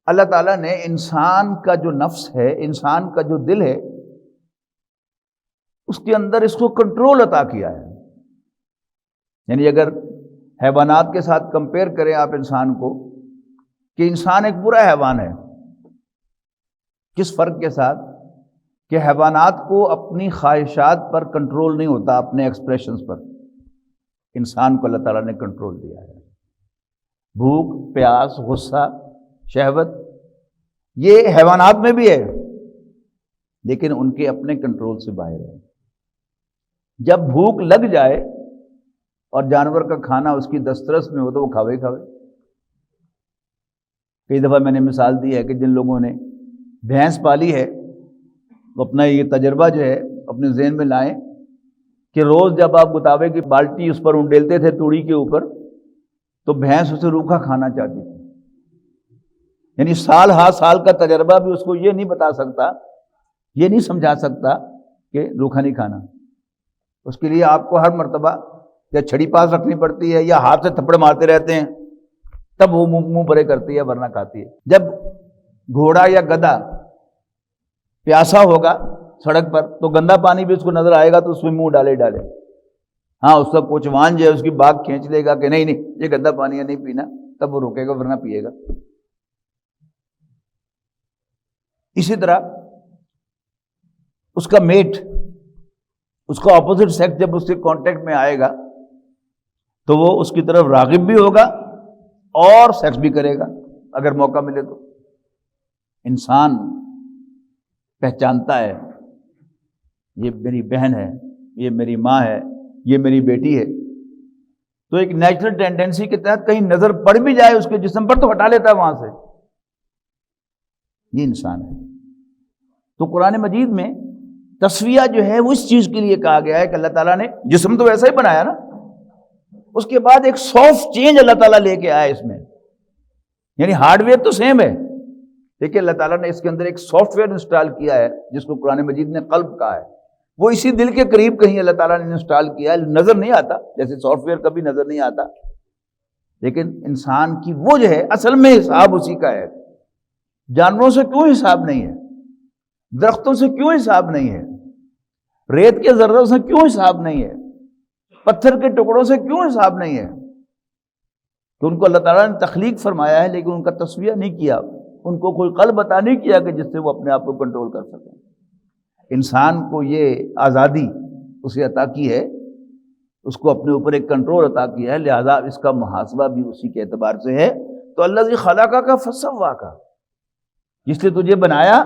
اللہ تعالیٰ نے انسان کا جو نفس ہے، انسان کا جو دل ہے، اس کے اندر اس کو کنٹرول عطا کیا ہے. یعنی اگر حیوانات کے ساتھ کمپیئر کریں آپ انسان کو، کہ انسان ایک برا حیوان ہے، کس فرق کے ساتھ کہ حیوانات کو اپنی خواہشات پر کنٹرول نہیں ہوتا، اپنے ایکسپریشنز پر. انسان کو اللہ تعالیٰ نے کنٹرول دیا ہے. بھوک، پیاس، غصہ، شہوت، یہ حیوانات میں بھی ہے، لیکن ان کے اپنے کنٹرول سے باہر ہے. جب بھوک لگ جائے اور جانور کا کھانا اس کی دسترس میں ہو تو وہ کھاوے ہی کھاوے. کئی دفعہ میں نے مثال دی ہے کہ جن لوگوں نے بھینس پالی ہے وہ اپنا یہ تجربہ جو ہے اپنے ذہن میں لائیں کہ روز جب آپ گتاوے کی بالٹی اس پر انڈیلتے تھے توڑی کے اوپر، تو بھینس اسے روکھا کھانا چاہتی تھی. یعنی سال ہا سال کا تجربہ بھی اس کو یہ نہیں بتا سکتا، یہ نہیں سمجھا سکتا کہ روکھا نہیں کھانا. اس کے لیے آپ کو ہر مرتبہ یا چھڑی پاس رکھنی پڑتی ہے یا ہاتھ سے تھپڑ مارتے رہتے ہیں، تب وہ منہ بھرے کرتی ہے، ورنہ کھاتی ہے. جب گھوڑا یا گدھا پیاسا ہوگا سڑک پر تو گندا پانی بھی اس کو نظر آئے گا تو اس میں منہ ڈالے ڈالے. ہاں اس کا کوچوان جو ہے اس کی باگ کھینچ لے گا کہ نہیں یہ گندا پانی ہے نہیں پینا، تب وہ روکے گا ورنہ پیے گا. اسی طرح اس کا میٹ، اس کا اپوزٹ سیکس جب اس کے کانٹیکٹ میں آئے گا تو وہ اس کی طرف راغب بھی ہوگا اور سیکس بھی کرے گا اگر موقع ملے تو. انسان پہچانتا ہے یہ میری بہن ہے، یہ میری ماں ہے، یہ میری بیٹی ہے، تو ایک نیچرل ٹینڈنسی کے تحت کہیں نظر پڑ بھی جائے اس کے جسم پر تو ہٹا لیتا ہے وہاں سے. یہ انسان ہے. تو قرآن مجید میں تسویہ جو ہے وہ اس چیز کے لیے کہا گیا ہے کہ اللہ تعالیٰ نے جسم تو ویسا ہی بنایا نا، اس کے بعد ایک سافٹ چینج اللہ تعالیٰ لے کے آیا اس میں. یعنی ہارڈ ویئر تو سیم ہے دیکھیے اللہ تعالیٰ نے اس کے اندر ایک سافٹ ویئر انسٹال کیا ہے جس کو قرآن مجید نے قلب کہا ہے. وہ اسی دل کے قریب کہیں اللہ تعالیٰ نے انسٹال کیا ہے، نظر نہیں آتا، جیسے سافٹ ویئر کبھی نظر نہیں آتا، لیکن انسان کی وہ جو ہے اصل میں حساب اسی کا ہے. جانوروں سے کیوں حساب نہیں ہے؟ درختوں سے کیوں حساب نہیں ہے؟ ریت کے ذروں سے کیوں حساب نہیں ہے؟ پتھر کے ٹکڑوں سے کیوں حساب نہیں ہے؟ تو ان کو اللہ تعالیٰ نے تخلیق فرمایا ہے لیکن ان کا تصفیہ نہیں کیا، ان کو کوئی قلب عطا نہیں کیا کہ جس سے وہ اپنے آپ کو کنٹرول کر سکیں. انسان کو یہ آزادی اسے عطا کی ہے، اس کو اپنے اوپر ایک کنٹرول عطا کیا ہے، لہذا اس کا محاسبہ بھی اسی کے اعتبار سے ہے. تو اللہ خلقہ کا فسوا کا، جس نے تجھے بنایا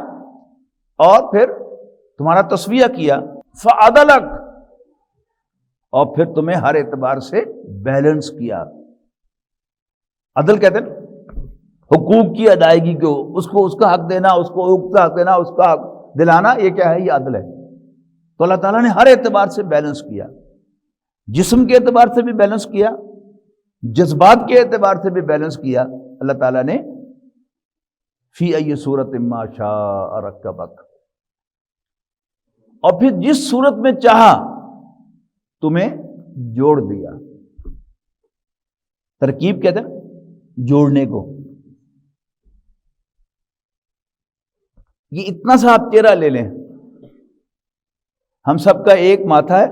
اور پھر تمہارا تصفیہ کیا، فعدلک، اور پھر تمہیں ہر اعتبار سے بیلنس کیا. عدل کہتے ہیں حقوق کی ادائیگی کو، اس کو اس کا حق دینا، اس کو حقوق کا حق دینا، اس کا حق دلانا، یہ کیا ہے؟ یہ عدل ہے. تو اللہ تعالیٰ نے ہر اعتبار سے بیلنس کیا، جسم کے اعتبار سے بھی بیلنس کیا، جذبات کے اعتبار سے بھی بیلنس کیا. اللہ تعالیٰ نے فی ای صورت ما شاء رکبک، اور پھر جس صورت میں چاہا تمہیں جوڑ دیا. ترکیب کہتے ہیں جوڑنے کو. یہ اتنا سا آپ چہرہ لے لیں، ہم سب کا ایک ماتھا ہے،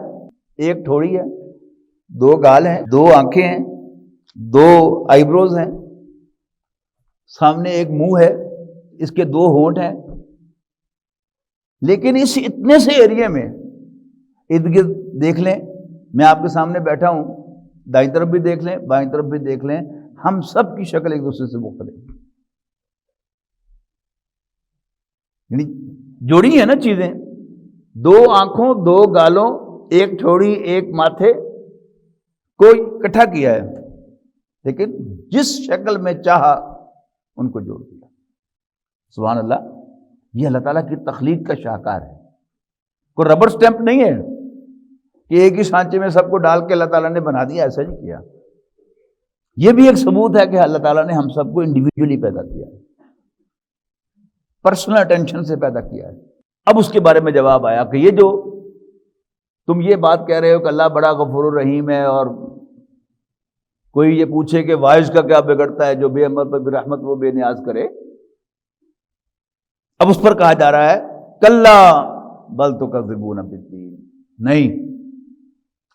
ایک ٹھوڑی ہے، دو گال ہیں، دو آنکھیں ہیں، دو آئی بروز ہیں، سامنے ایک منہ ہے، اس کے دو ہونٹ ہیں. لیکن اس اتنے سے ایریا میں ارد گرد دیکھ لیں، میں آپ کے سامنے بیٹھا ہوں، دائیں طرف بھی دیکھ لیں، بائیں طرف بھی دیکھ لیں، ہم سب کی شکل ایک دوسرے سے مختلف، یعنی جوڑی ہے نا چیزیں. دو آنکھوں، دو گالوں، ایک ٹھوڑی، ایک ماتھے کو اکٹھا کیا ہے، لیکن جس شکل میں چاہا ان کو جوڑ دیا. سبحان اللہ. یہ اللہ تعالیٰ کی تخلیق کا شاہکار ہے. کوئی ربڑ سٹیمپ نہیں ہے کہ ایک ہی سانچے میں سب کو ڈال کے اللہ تعالیٰ نے بنا دیا، ایسا نہیں کیا. یہ بھی ایک ثبوت ہے کہ اللہ تعالیٰ نے ہم سب کو انڈیویجولی پیدا کیا ہے، پرسنل اٹینشن سے پیدا کیا ہے. اب اس کے بارے میں جواب آیا کہ یہ جو تم یہ بات کہہ رہے ہو کہ اللہ بڑا غفور الرحیم ہے، اور کوئی یہ پوچھے کہ وائز کا کیا بگڑتا ہے، جو بے عمل پر بھی رحمت وہ بے نیاز کرے. اب اس پر کہا جا رہا ہے کلا بل تکذبون بالدین. نہیں،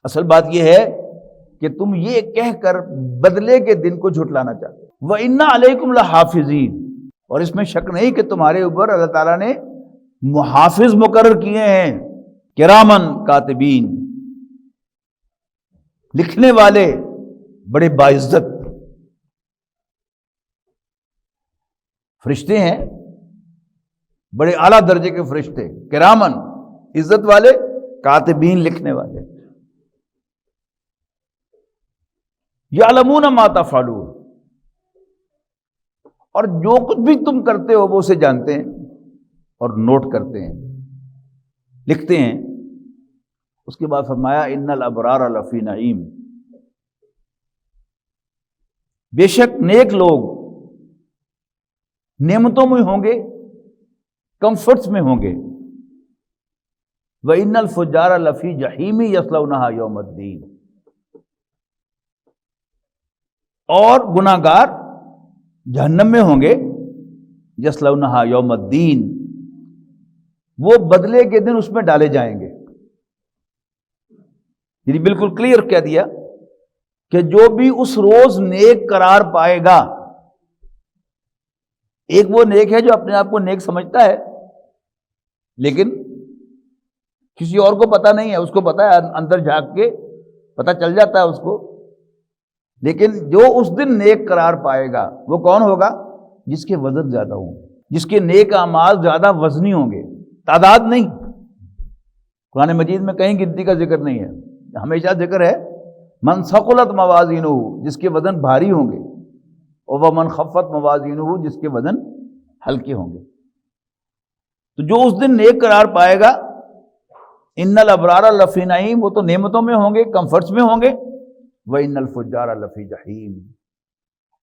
اصل بات یہ ہے کہ تم یہ کہہ کر بدلے کے دن کو جھٹلانا چاہتے ہو. وَإِنَّ عَلَيْكُمْ لَحَافِظِينَ، اور اس میں شک نہیں کہ تمہارے اوپر اللہ تعالیٰ نے محافظ مقرر کیے ہیں، کرامن کاتبین، لکھنے والے بڑے باعزت فرشتے ہیں، بڑے اعلیٰ درجے کے فرشتے، کرامن عزت والے، کاتبین لکھنے والے. یعلمون ما تفعلون، اور جو کچھ بھی تم کرتے ہو وہ اسے جانتے ہیں اور نوٹ کرتے ہیں، لکھتے ہیں. اس کے بعد فرمایا ان الابرار لفی نعیم، بے شک نیک لوگ نعمتوں میں ہوں گے، کمفرٹس میں ہوں گے. وَإِنَّ الْفُجَّارَ لَفِي جَحِيمٍ يَصْلَوْنَهَا يَوْمَ الدِّينِ، اور گناہ گار جہنم میں ہوں گے، یصلونہا یوم الدین، وہ بدلے کے دن اس میں ڈالے جائیں گے. یعنی بالکل کلیئر کہہ دیا کہ جو بھی اس روز نیک قرار پائے گا، ایک وہ نیک ہے جو اپنے آپ کو نیک سمجھتا ہے لیکن کسی اور کو پتہ نہیں ہے، اس کو پتہ ہے، اندر جھانک کے پتہ چل جاتا ہے اس کو. لیکن جو اس دن نیک قرار پائے گا وہ کون ہوگا؟ جس کے وزن زیادہ ہوں گے، جس کے نیک اعمال زیادہ وزنی ہوں گے، تعداد نہیں. قرآن مجید میں کہیں گنتی کا ذکر نہیں ہے، ہمیشہ ذکر ہے من ثقلت موازینہ، جس کے وزن بھاری ہوں گے، اور ومن خفت موازینہ، جس کے وزن ہلکے ہوں گے. تو جو اس دن نیک قرار پائے گا، ان الابرار لفی نعیم، وہ تو نعمتوں میں ہوں گے، کمفرٹس میں ہوں گے. وَإِنَّ الْفُجَّارَ لَفِي جَحِيمٍ،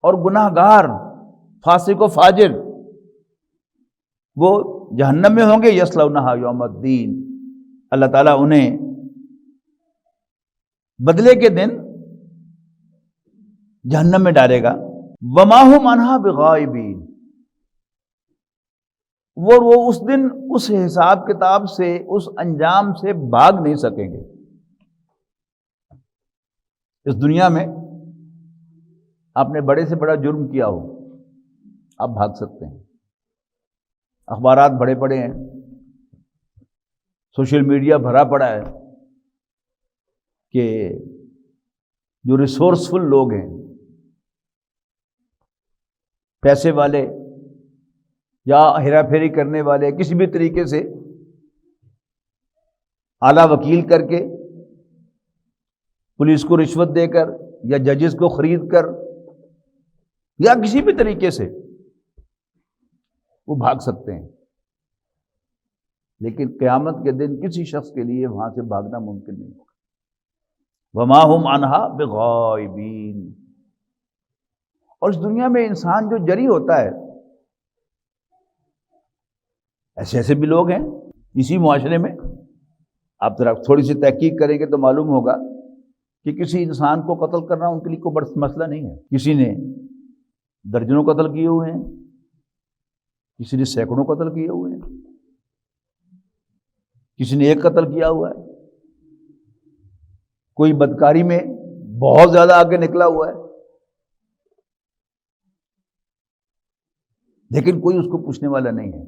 اور گناہ گار، فاسق و فاجر وہ جہنم میں ہوں گے، یصلونہا یوم الدین، اللہ تعالیٰ انہیں بدلے کے دن جہنم میں ڈالے گا۔ وما ہم عنہا بغائبین، وہ اس دن اس حساب کتاب سے، اس انجام سے بھاگ نہیں سکیں گے۔ اس دنیا میں آپ نے بڑے سے بڑا جرم کیا ہو، آپ بھاگ سکتے ہیں، اخبارات بڑے پڑے ہیں، سوشل میڈیا بھرا پڑا ہے کہ جو ریسورسفل لوگ ہیں، پیسے والے یا ہیرا پھیری کرنے والے، کسی بھی طریقے سے اعلیٰ وکیل کر کے، پولیس کو رشوت دے کر، یا ججز کو خرید کر، یا کسی بھی طریقے سے وہ بھاگ سکتے ہیں، لیکن قیامت کے دن کسی شخص کے لیے وہاں سے بھاگنا ممکن نہیں ہوگا۔ وما ہم عنہا بغائبین۔ اور اس دنیا میں انسان جو جری ہوتا ہے، ایسے ایسے بھی لوگ ہیں اسی معاشرے میں، آپ ذرا تھوڑی سی تحقیق کریں گے تو معلوم ہوگا کہ کسی انسان کو قتل کرنا ان کے لیے کوئی بڑا مسئلہ نہیں ہے۔ کسی نے درجنوں قتل کیے ہوئے ہیں، کسی نے سینکڑوں قتل کیے ہوئے ہیں، کسی نے ایک قتل کیا ہوا ہے، کوئی بدکاری میں بہت زیادہ آگے نکلا ہوا ہے، لیکن کوئی اس کو پوچھنے والا نہیں ہے،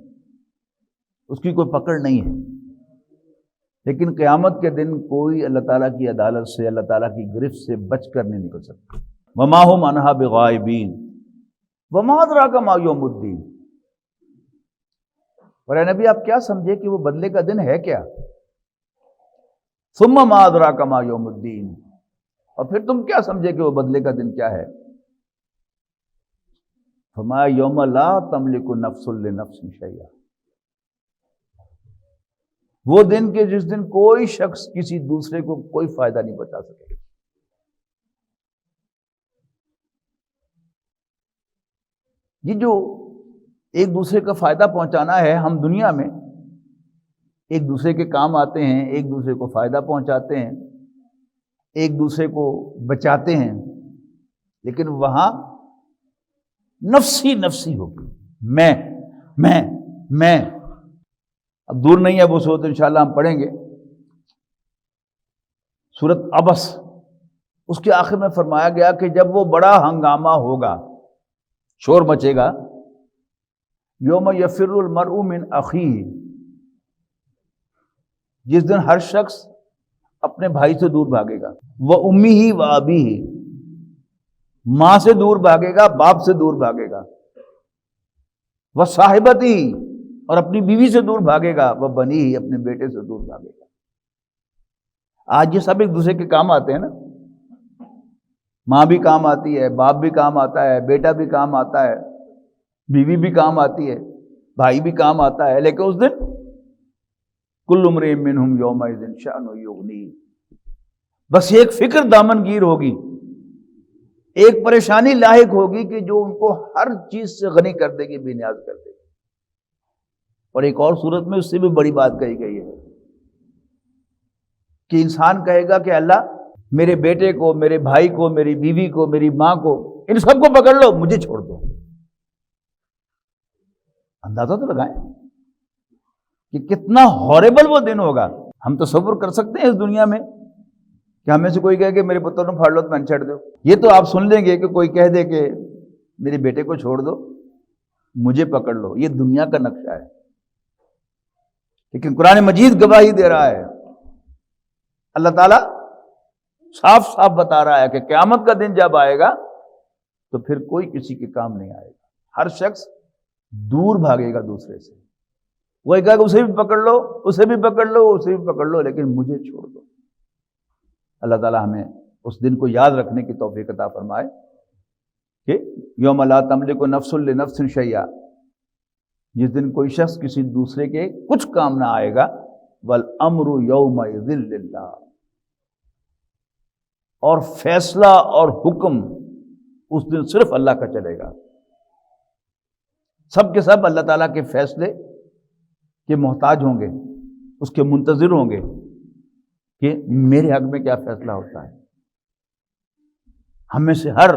اس کی کوئی پکڑ نہیں ہے۔ لیکن قیامت کے دن کوئی اللہ تعالیٰ کی عدالت سے، اللہ تعالیٰ کی گرفت سے بچ کر نہیں نکل سکتا۔ وما ہم عنہا بغائبین وما ادراک ما یوم الدین۔ اور اے نبی آپ کیا سمجھے کہ وہ بدلے کا دن ہے کیا؟ ثم ما ادراک ما یوم الدین، اور پھر تم کیا سمجھے کہ وہ بدلے کا دن کیا ہے؟ فرمایا یوم لا تملک نفس لنفس شیئا، وہ دن کہ جس دن کوئی شخص کسی دوسرے کو کوئی فائدہ نہیں پہنچا سکے گا۔ یہ جو ایک دوسرے کا فائدہ پہنچانا ہے، ہم دنیا میں ایک دوسرے کے کام آتے ہیں، ایک دوسرے کو فائدہ پہنچاتے ہیں، ایک دوسرے کو بچاتے ہیں، لیکن وہاں نفسی نفسی ہوگی، میں اب دور نہیں ہے وہ صورت، انشاءاللہ ہم پڑھیں گے، سورۃ عبس، اس کے آخر میں فرمایا گیا کہ جب وہ بڑا ہنگامہ ہوگا، شور مچے گا، یوم یفر المرء من اخیہ، جس دن ہر شخص اپنے بھائی سے دور بھاگے گا، وامہ وابیہ، ماں سے دور بھاگے گا، باپ سے دور بھاگے گا، وصاحبتہ، اور اپنی بیوی سے دور بھاگے گا، وبنیہ، اپنے بیٹے سے دور بھاگے گا۔ آج یہ سب ایک دوسرے کے کام آتے ہیں نا، ماں بھی کام آتی ہے، باپ بھی کام آتا ہے، بیٹا بھی کام آتا ہے، بیوی بھی کام آتی ہے، بھائی بھی کام آتا ہے، لیکن اس دن کل امرئ منہم یومئذ شأن یغنیہ، بس ایک فکر دامن گیر ہوگی، ایک پریشانی لاحق ہوگی کہ جو ان کو ہر چیز سے غنی کر دے گی، بے نیاز کر دے گی۔ اور ایک اور صورت میں اس سے بھی بڑی بات کہی گئی ہے کہ انسان کہے گا کہ اللہ میرے بیٹے کو، میرے بھائی کو، میری بیوی کو، میری ماں کو، ان سب کو پکڑ لو، مجھے چھوڑ دو۔ اندازہ تو لگائیں کہ کتنا ہاریبل وہ دن ہوگا۔ ہم تصور کر سکتے ہیں اس دنیا میں کہ ہمیں سے کوئی کہے کہ میرے پتر کو پھاڑ لو تو میں چھڑ دو۔ یہ تو آپ سن لیں گے کہ کوئی کہہ دے کہ میرے بیٹے کو چھوڑ دو، مجھے پکڑ لو۔ یہ دنیا کا نقشہ ہے، لیکن قرآن مجید گواہی دے رہا ہے، اللہ تعالیٰ صاف صاف بتا رہا ہے کہ قیامت کا دن جب آئے گا تو پھر کوئی کسی کے کام نہیں آئے گا، ہر شخص دور بھاگے گا دوسرے سے۔ وہ کہا کہ اسے بھی پکڑ لو، اسے بھی پکڑ لو، اسے بھی پکڑ لو، لیکن مجھے چھوڑ دو۔ اللہ تعالیٰ ہمیں اس دن کو یاد رکھنے کی توفیق عطا فرمائے کہ یوم لا تملک نفس لنفس شیئا، جس دن کوئی شخص کسی دوسرے کے کچھ کام نہ آئے گا، والامر یومئذ للہ، اور فیصلہ اور حکم اس دن صرف اللہ کا چلے گا۔ سب کے سب اللہ تعالیٰ کے فیصلے کے محتاج ہوں گے، اس کے منتظر ہوں گے کہ میرے حق میں کیا فیصلہ ہوتا ہے۔ ہم میں سے ہر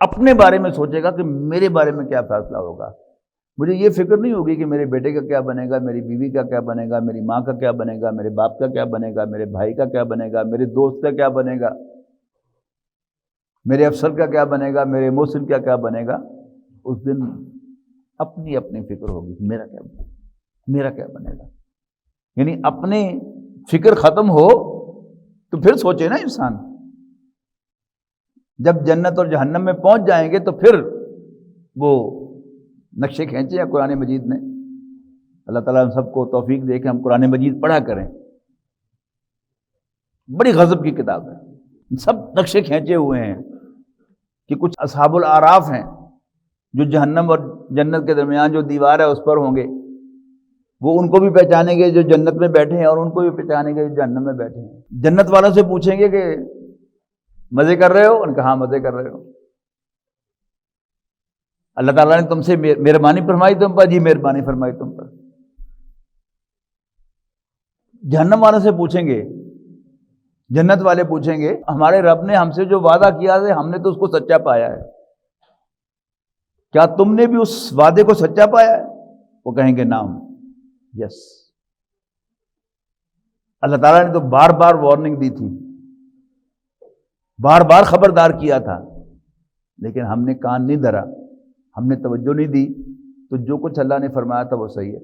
اپنے بارے میں سوچے گا کہ میرے بارے میں کیا فیصلہ ہوگا۔ مجھے یہ فکر نہیں ہوگی کہ میرے بیٹے کا کیا بنے گا، میری بیوی کا کیا بنے گا، میری ماں کا کیا بنے گا، میرے باپ کا کیا بنے گا، میرے بھائی کا کیا بنے گا، میرے دوست کا کیا بنے گا، میرے افسر کا کیا بنے گا، میرے محسن کا کیا بنے گا۔ اس دن اپنی اپنی فکر ہوگی، میرا کیا بنے گا۔ یعنی اپنی فکر ختم ہو تو پھر سوچے نا انسان۔ جب جنت اور جہنم میں پہنچ جائیں گے تو پھر وہ نقشے کھینچے ہیں قرآن مجید نے۔ اللہ تعالیٰ ہم سب کو توفیق دے کہ ہم قرآن مجید پڑھا کریں۔ بڑی غضب کی کتاب ہے، سب نقشے کھینچے ہوئے ہیں کہ کچھ اصحاب الاعراف ہیں جو جہنم اور جنت کے درمیان جو دیوار ہے اس پر ہوں گے، وہ ان کو بھی پہچانیں گے جو جنت میں بیٹھے ہیں، اور ان کو بھی پہچانیں گے جو جہنم میں بیٹھے ہیں۔ جنت والوں سے پوچھیں گے کہ مزے کر رہے ہو؟ ان کا ہاں مزے کر رہے ہو۔ اللہ تعالیٰ نے تم سے مہربانی فرمائی تم پر؟ جی مہربانی فرمائی تم پر۔ جہنم والوں سے پوچھیں گے، جنت والے پوچھیں گے ہمارے رب نے ہم سے جو وعدہ کیا ہے ہم نے تو اس کو سچا پایا ہے، کیا تم نے بھی اس وعدے کو سچا پایا ہے؟ وہ کہیں گے نعم، یس۔ اللہ تعالیٰ نے تو بار بار وارننگ دی تھی، بار بار خبردار کیا تھا، لیکن ہم نے کان نہیں دھرا، ہم نے توجہ نہیں دی، تو جو کچھ اللہ نے فرمایا تھا وہ صحیح ہے۔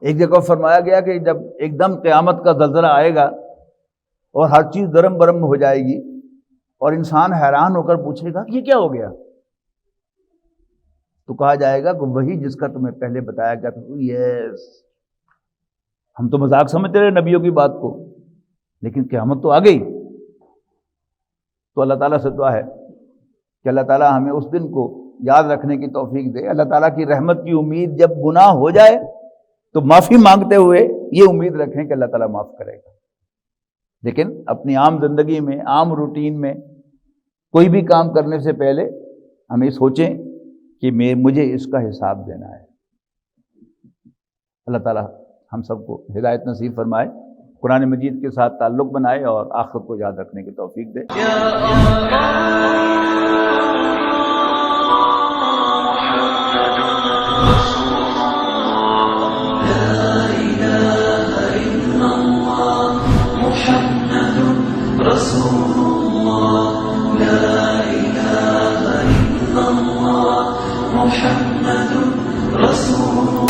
ایک جگہ فرمایا گیا کہ جب ایک دم قیامت کا زلزلہ آئے گا اور ہر چیز درم برم ہو جائے گی اور انسان حیران ہو کر پوچھے گا کہ یہ کیا ہو گیا، تو کہا جائے گا کہ وہی جس کا تمہیں پہلے بتایا گیا تھا۔ یس، ہم تو مذاق سمجھتے رہے نبیوں کی بات کو، لیکن قیامت تو آ گئی۔ تو اللہ تعالیٰ سے دعا ہے کہ اللہ تعالیٰ ہمیں اس دن کو یاد رکھنے کی توفیق دے۔ اللہ تعالیٰ کی رحمت کی امید جب گناہ ہو جائے تو معافی مانگتے ہوئے یہ امید رکھیں کہ اللہ تعالیٰ معاف کرے گا، لیکن اپنی عام زندگی میں، عام روٹین میں کوئی بھی کام کرنے سے پہلے ہمیں سوچیں کہ مجھے اس کا حساب دینا ہے۔ اللہ تعالیٰ ہم سب کو ہدایت نصیب فرمائے، قرآن مجید کے ساتھ تعلق بنائے اور آخرت کو یاد رکھنے کی توفیق دے۔ محمد رسول